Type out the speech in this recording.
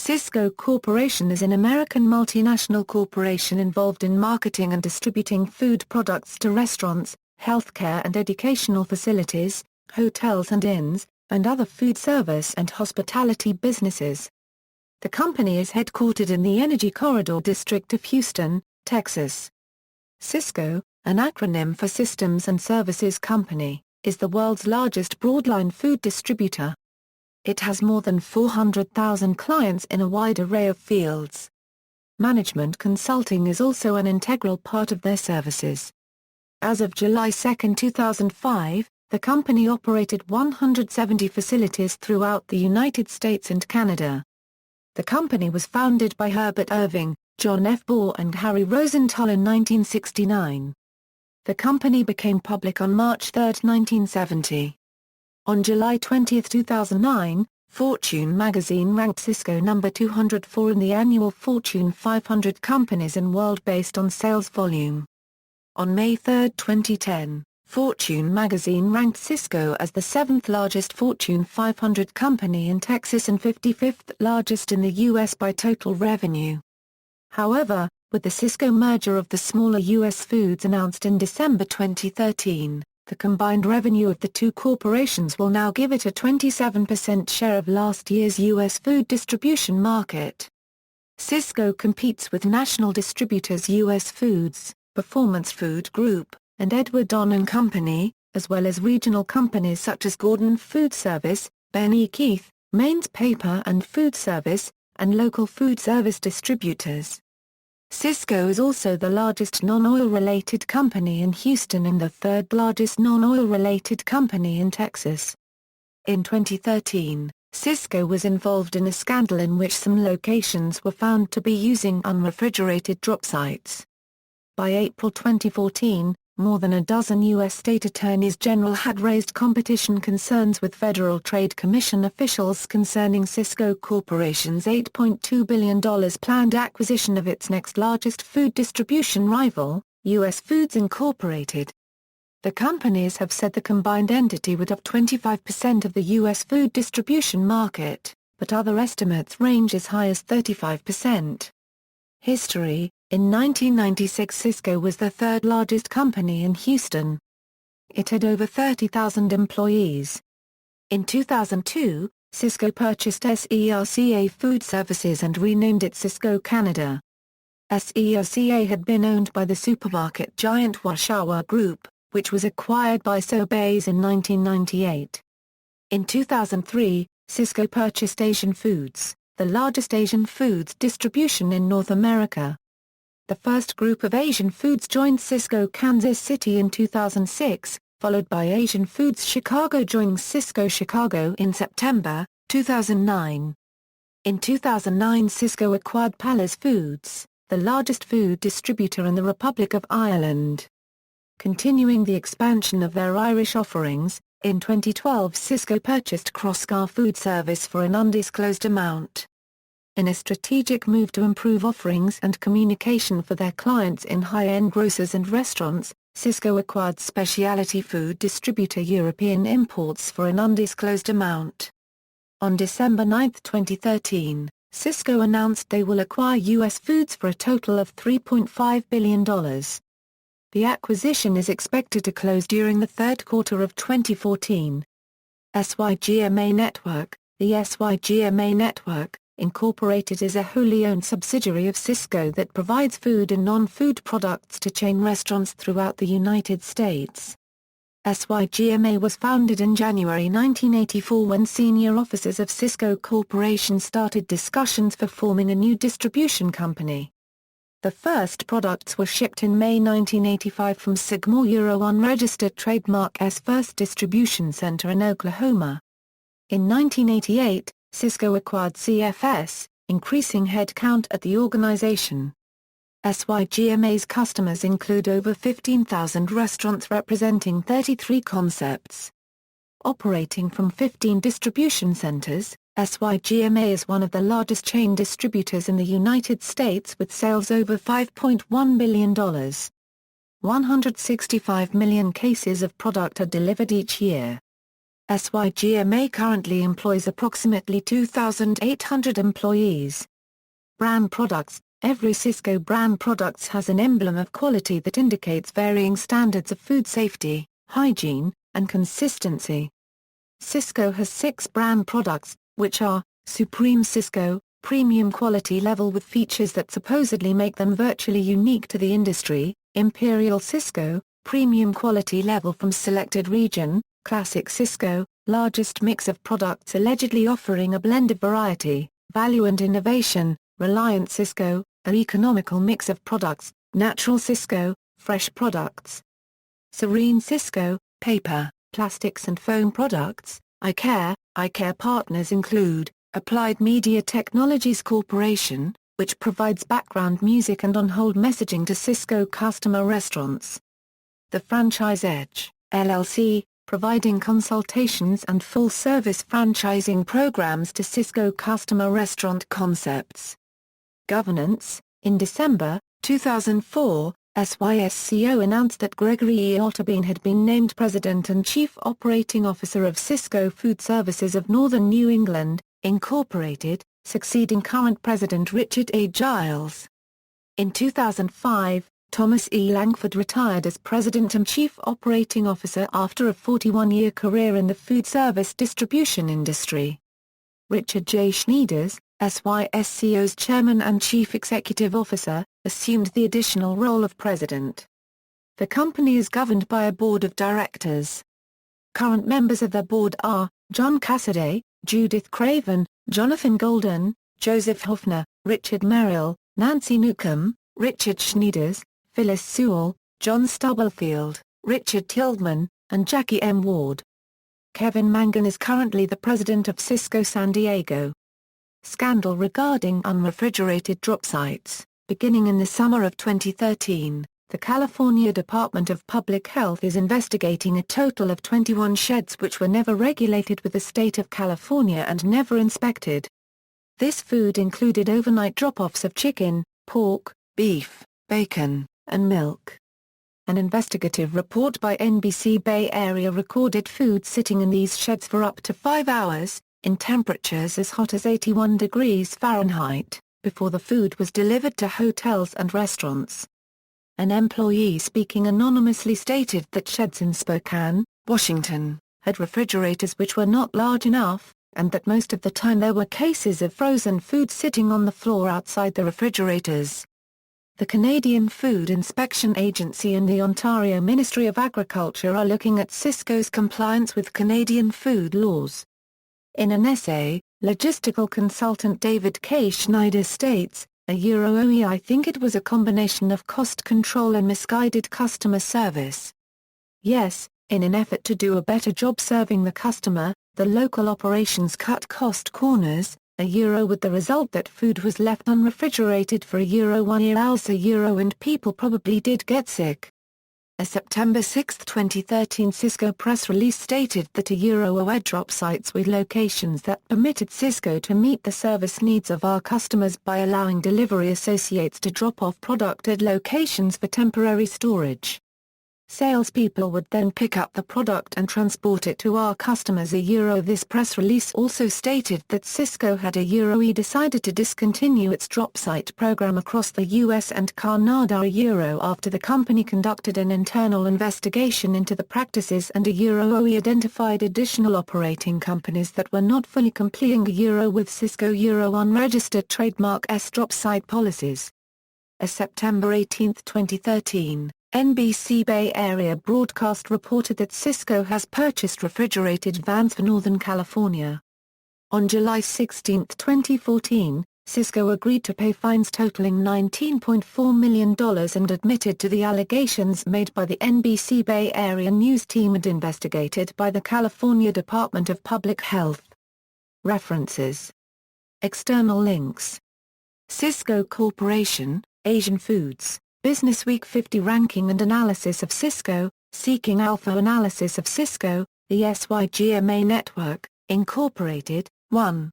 Sysco Corporation is an American multinational corporation involved in marketing and distributing food products to restaurants, healthcare and educational facilities, hotels and inns, and other food service and hospitality businesses. The company is headquartered in the Energy Corridor district of Houston, Texas. Sysco, an acronym for Systems and Services Company, is the world's largest broadline food distributor. It has more than 400,000 clients in a wide array of fields. Management consulting is also an integral part of their services. As of July 2, 2005, the company operated 170 facilities throughout the United States and Canada. The company was founded by Herbert Irving, John F. Bohr and Harry Rosenthal in 1969. The company became public on March 3, 1970. On July 20, 2009, Fortune magazine ranked Sysco number 204 in the annual Fortune 500 companies in world based on sales volume. On May 3, 2010, Fortune magazine ranked Sysco as the 7th largest Fortune 500 company in Texas and 55th largest in the U.S. by total revenue. However, with the Sysco merger of the smaller U.S. Foods announced in December 2013, the combined revenue of the two corporations will now give it a 27% share of last year's U.S. food distribution market. Sysco competes with national distributors U.S. Foods, Performance Food Group, and Edward Don & Company, as well as regional companies such as Gordon Foodservice, Ben E. Keith, Maine's Paper and Foodservice, and local food service distributors. Sysco is also the largest non-oil-related company in Houston and the third largest non-oil-related company in Texas. In 2013, Sysco was involved in a scandal in which some locations were found to be using unrefrigerated drop sites. By April 2014, more than a dozen U.S. state attorneys general had raised competition concerns with Federal Trade Commission officials concerning Sysco Corporation's $8.2 billion planned acquisition of its next largest food distribution rival, U.S. Foods Incorporated. The companies have said the combined entity would have 25% of the U.S. food distribution market, but other estimates range as high as 35%. History: in 1996 Sysco was the third largest company in Houston. It had over 30,000 employees. In 2002, Sysco purchased SERCA Food Services and renamed it Sysco Canada. SERCA had been owned by the supermarket giant Washawa Group, which was acquired by Sobeys in 1998. In 2003, Sysco purchased Asian Foods, the largest Asian foods distribution in North America. The first group of Asian Foods joined Sysco Kansas City in 2006, followed by Asian Foods Chicago joining Sysco Chicago in September 2009. In 2009 Sysco acquired Palace Foods, the largest food distributor in the Republic of Ireland. Continuing the expansion of their Irish offerings, in 2012 Sysco purchased Crosscar Foodservice for an undisclosed amount. In a strategic move to improve offerings and communication for their clients in high-end grocers and restaurants, Sysco acquired specialty food distributor European Imports for an undisclosed amount. On December 9, 2013, Sysco announced they will acquire U.S. Foods for a total of $3.5 billion. The acquisition is expected to close during the third quarter of 2014. Sygma Network: the Sygma Network, Incorporated is a wholly owned subsidiary of Sysco that provides food and non-food products to chain restaurants throughout the United States. Sygma was founded in January 1984 when senior officers of Sysco Corporation started discussions for forming a new distribution company. The first products were shipped in May 1985 from Sygma unregistered trademark S First Distribution Center in Oklahoma. In 1988, Sysco acquired CFS, increasing headcount at the organization. Sygma's customers include over 15,000 restaurants representing 33 concepts. Operating from 15 distribution centers, Sygma is one of the largest chain distributors in the United States with sales over $5.1 billion. 165 million cases of product are delivered each year. Sygma currently employs approximately 2,800 employees. Brand products. Every Sysco brand products has an emblem of quality that indicates varying standards of food safety, hygiene, and consistency. Sysco has 6 brand products, which are Supreme Sysco, premium quality level with features that supposedly make them virtually unique to the industry; Imperial Sysco, premium quality level from selected region; Classic Sysco, largest mix of products allegedly offering a blend of variety, value and innovation; Reliant Sysco, an economical mix of products; Natural Sysco, fresh products; Serene Sysco, paper, plastics and foam products. Eye care partners include Applied Media Technologies Corporation, which provides background music and on-hold messaging to Sysco customer restaurants. The Franchise Edge, LLC, providing consultations and full-service franchising programs to Sysco customer restaurant concepts. Governance. In December 2004, Sysco announced that Gregory E. Otterbein had been named President and Chief Operating Officer of Sysco Food Services of Northern New England, Incorporated, succeeding current President Richard A. Giles. In 2005, Thomas E. Langford retired as President and Chief Operating Officer after a 41-year career in the food service distribution industry. Richard J. Schneiders, Sysco's Chairman and Chief Executive Officer, assumed the additional role of President. The company is governed by a board of directors. Current members of the board are John Cassaday, Judith Craven, Jonathan Golden, Joseph Hoffner, Richard Merrill, Nancy Newcomb, Richard Schneiders, Phyllis Sewell, John Stubblefield, Richard Tildman, and Jackie M. Ward. Kevin Mangan is currently the president of Sysco San Diego. Scandal regarding unrefrigerated drop sites. Beginning in the summer of 2013, the California Department of Public Health is investigating a total of 21 sheds which were never regulated with the state of California and never inspected. This food included overnight drop-offs of chicken, pork, beef, bacon, and milk. An investigative report by NBC Bay Area recorded food sitting in these sheds for up to 5 hours, in temperatures as hot as 81 degrees Fahrenheit, before the food was delivered to hotels and restaurants. An employee speaking anonymously stated that sheds in Spokane, Washington, had refrigerators which were not large enough, and that most of the time there were cases of frozen food sitting on the floor outside the refrigerators. The Canadian Food Inspection Agency and the Ontario Ministry of Agriculture are looking at Sysco's compliance with Canadian food laws. In an essay, logistical consultant David K. Schneider states, I think it was a combination of cost control and misguided customer service. Yes, in an effort to do a better job serving the customer, the local operations cut cost corners, with the result that food was left unrefrigerated for €1 year hours and people probably did get sick. A September 6, 2013 Sysco press release stated that a drop sites were locations that permitted Sysco to meet the service needs of our customers by allowing delivery associates to drop off product at locations for temporary storage. Salespeople would then pick up the product and transport it to our customers. This press release also stated that Sysco had decided to discontinue its drop site program across the US and Canada after the company conducted an internal investigation into the practices and identified additional operating companies that were not fully complying with Sysco unregistered trademark drop site policies. A September 18, 2013, NBC Bay Area broadcast reported that Sysco has purchased refrigerated vans for Northern California. On July 16, 2014, Sysco agreed to pay fines totaling $19.4 million and admitted to the allegations made by the NBC Bay Area news team and investigated by the California Department of Public Health. References. External links. Sysco Corporation, Asian Foods. Businessweek 50 Ranking and Analysis of Sysco, Seeking Alpha Analysis of Sysco, the Sygma Network, Incorporated, 1.